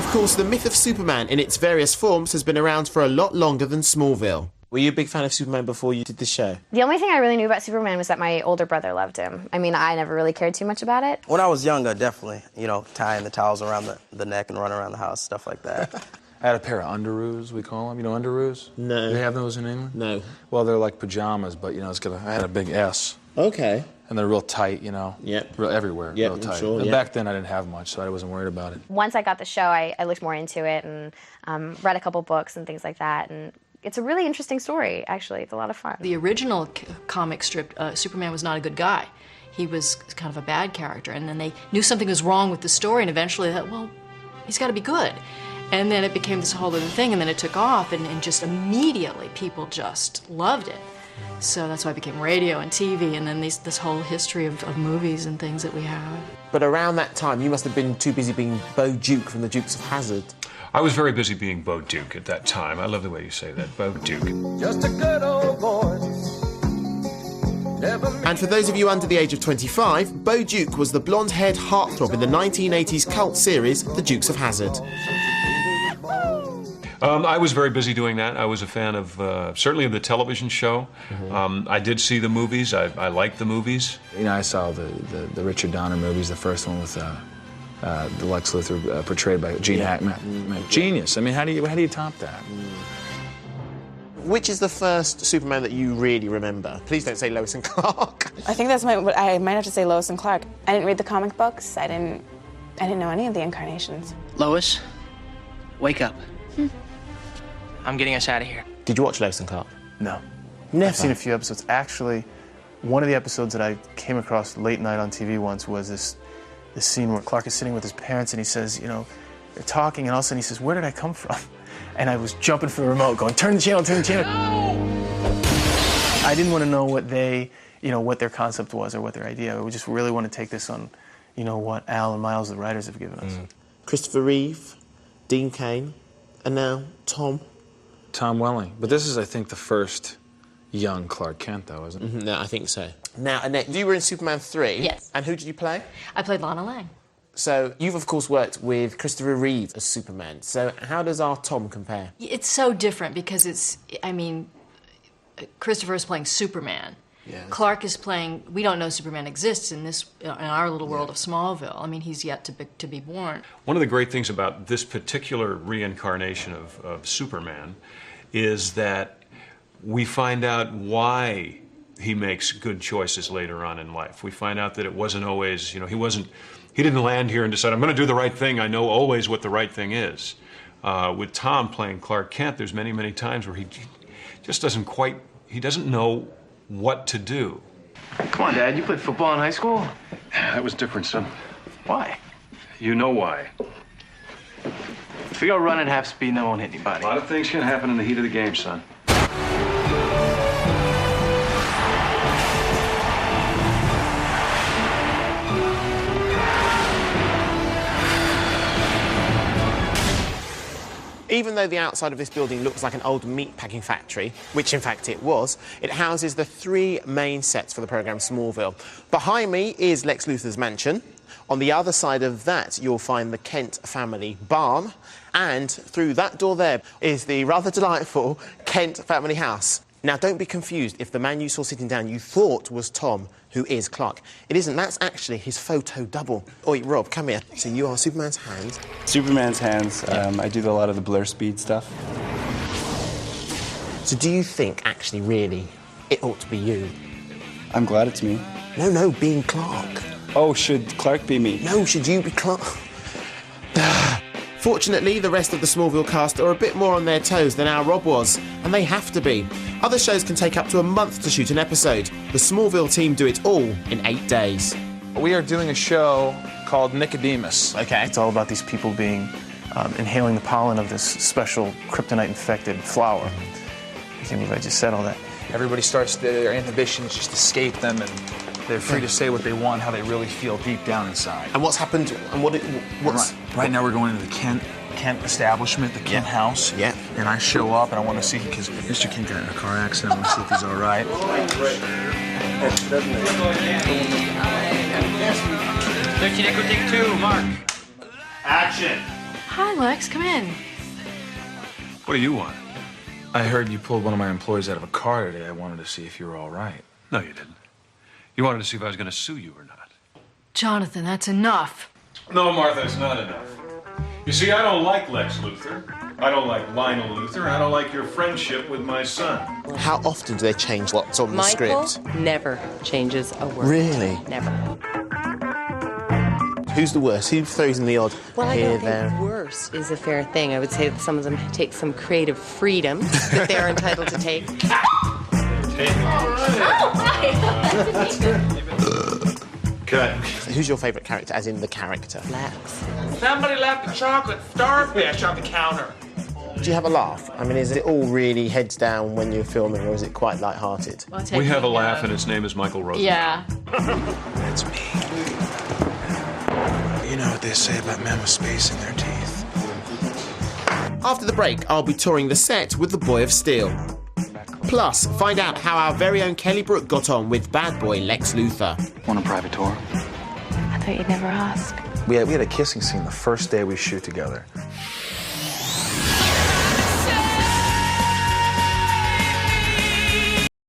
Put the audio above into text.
Of course, the myth of Superman in its various forms has been around for a lot longer than Smallville. Were you a big fan of Superman before you did the show? The only thing I really knew about Superman was that my older brother loved him. I mean, I never really cared too much about it. When I was younger, definitely. You know, tying the towels around the neck and running around the house, stuff like that. I had a pair of underoos, we call them. You know underoos? No. Do they have those in England? No. Well, they're like pajamas, but, you know, I had a big S. Okay. And they're real tight, you know? Yep. Real everywhere, yep, real tight. Sure, and yep. back then I didn't have much, so I wasn't worried about it. Once I got the show, I looked more into it and read a couple books and things like that. And it's a really interesting story, actually. It's a lot of fun. The original comic strip, Superman was not a good guy. He was kind of a bad character. And then they knew something was wrong with the story, and eventually they thought, well, he's got to be good. And then it became this whole other thing, and then it took off, and just immediately people just loved it. So that's why it became radio and TV, and then this whole history of movies and things that we have. But around that time, you must have been too busy being Bo Duke from the Dukes of Hazzard. I was very busy being Bo Duke at that time. I love the way you say that, Bo Duke. Just a good old boy. And for those of you under the age of 25, Bo Duke was the blonde-haired heartthrob in the 1980s cult series The Dukes of Hazzard. I was very busy doing that. I was a fan of, certainly of the television show. I did see the movies. I liked the movies. You know, I saw the Richard Donner movies, the first one with the Lex Luthor portrayed by Gene Hackman. Genius. I mean, how do you top that? Which is the first Superman that you really remember? Please don't say Lois and Clark. I think that's I might have to say Lois and Clark. I didn't read the comic books. I didn't know any of the incarnations. Lois, wake up. I'm getting us out of here. Did you watch Lois and Clark? No. Never? I've seen a few episodes. Actually, one of the episodes that I came across late night on TV once was this scene where Clark is sitting with his parents and he says, you know, they're talking, and all of a sudden he says, "Where did I come from?" And I was jumping for the remote going, "Turn the channel, turn the channel." I didn't want to know what what their concept was or what their idea. We just really want to take this on, you know, what Al and Miles, the writers, have given us. Christopher Reeve, Dean Cain, and now Tom Welling. But this is, I think, the first young Clark Kent, though, isn't it? No, I think so. Now, Annette, you were in Superman 3. Yes. And who did you play? I played Lana Lang. So, you've, of course, worked with Christopher Reeve as Superman. So, how does our Tom compare? It's so different because Christopher is playing Superman. Yes. Clark is playing, we don't know Superman exists in our little world of Smallville. I mean, he's yet to be born. One of the great things about this particular reincarnation of Superman is that we find out why he makes good choices later on in life. We find out that it wasn't always, you know, he didn't land here and decide, I'm going to do the right thing. I know always what the right thing is. With Tom playing Clark Kent, there's many, many times where he just he doesn't know what to do. Come on, Dad. You played football in high school? That was different, son. Why? You know why. If we go run at half speed, no one hit anybody. A lot of things can happen in the heat of the game, son. Even though the outside of this building looks like an old meat-packing factory, which in fact it was, it houses the three main sets for the programme Smallville. Behind me is Lex Luthor's mansion. On the other side of that, you'll find the Kent family barn. And through that door there is the rather delightful Kent family house. Now, don't be confused if the man you saw sitting down you thought was Tom, who is Clark. It isn't. That's actually his photo double. Oi, Rob, come here. So you are Superman's hand. Superman's hands. I do a lot of the blur speed stuff. So do you think, actually, really, it ought to be you? I'm glad it's me. No, being Clark. Oh, should Clark be me? No, should you be Clark? Fortunately, the rest of the Smallville cast are a bit more on their toes than our Rob was, and they have to be. Other shows can take up to a month to shoot an episode. The Smallville team do it all in 8 days. We are doing a show called Nicodemus. Okay. It's all about these people inhaling the pollen of this special kryptonite-infected flower. I can't believe I just said all that. Everybody starts their inhibitions just escape them, and they're free to say what they want, how they really feel deep down inside. And what's happened, and what's... Right now we're going into the Kent establishment, the Kent house. Yeah. And I show up, and I want to see, because Mr. Kent got in a car accident, I want to see if he's all right. 13 Echo, take 2, Mark. Action. Hi, Lex. Come in. What do you want? I heard you pulled one of my employees out of a car today. I wanted to see if you were all right. No, you didn't. You wanted to see if I was going to sue you or not. Jonathan, that's enough. No, Martha, it's not enough. You see, I don't like Lex Luthor. I don't like Lionel Luthor. I don't like your friendship with my son. How often do they change what's on the Michael script? never changes a word. Really? Never. Who's the worst? Who throws in the odd Well, I here, don't think there? worse is a fair thing. I would say that some of them take some creative freedom that they're entitled to take. Cut. Who's your favourite character, as in the character? Lex. Somebody left a chocolate starfish on the counter. Do you have a laugh? I mean, is it all really heads down when you're filming, or is it quite light-hearted? Well, We have a laugh, and its name is Michael Rosenbaum. Yeah. That's me. You know what they say about men with space in their teeth. After the break, I'll be touring the set with the Boy of Steel. Plus, find out how our very own Kelly Brook got on with bad boy Lex Luthor. Want a private tour? I thought you'd never ask. We had a kissing scene the first day we shoot together.